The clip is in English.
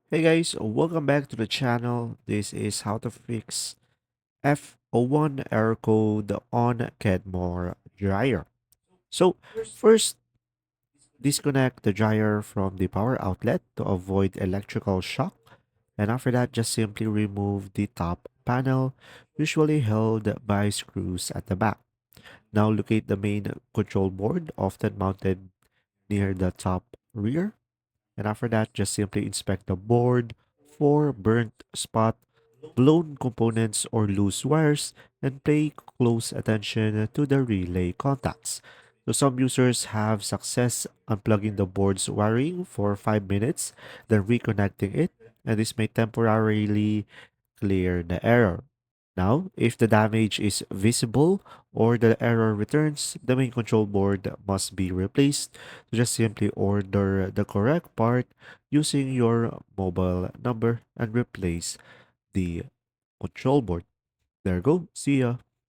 Hey guys, welcome back to the channel. This is how to fix F01 error code on Kenmore dryer. So first, disconnect the dryer from the power outlet to avoid electrical shock. And after that, just simply remove the top panel, usually held by screws at the back. Now locate the main control board, often mounted near the top rear. And after that, just simply inspect the board for burnt spot, blown components, or loose wires, and pay close attention to the relay contacts. So some users have success unplugging the board's wiring for 5 minutes, then reconnecting it, and this may temporarily clear the error. Now, if the damage is visible or the error returns, the main control board must be replaced. Just simply order the correct part using your mobile number and replace the control board. There you go. See ya.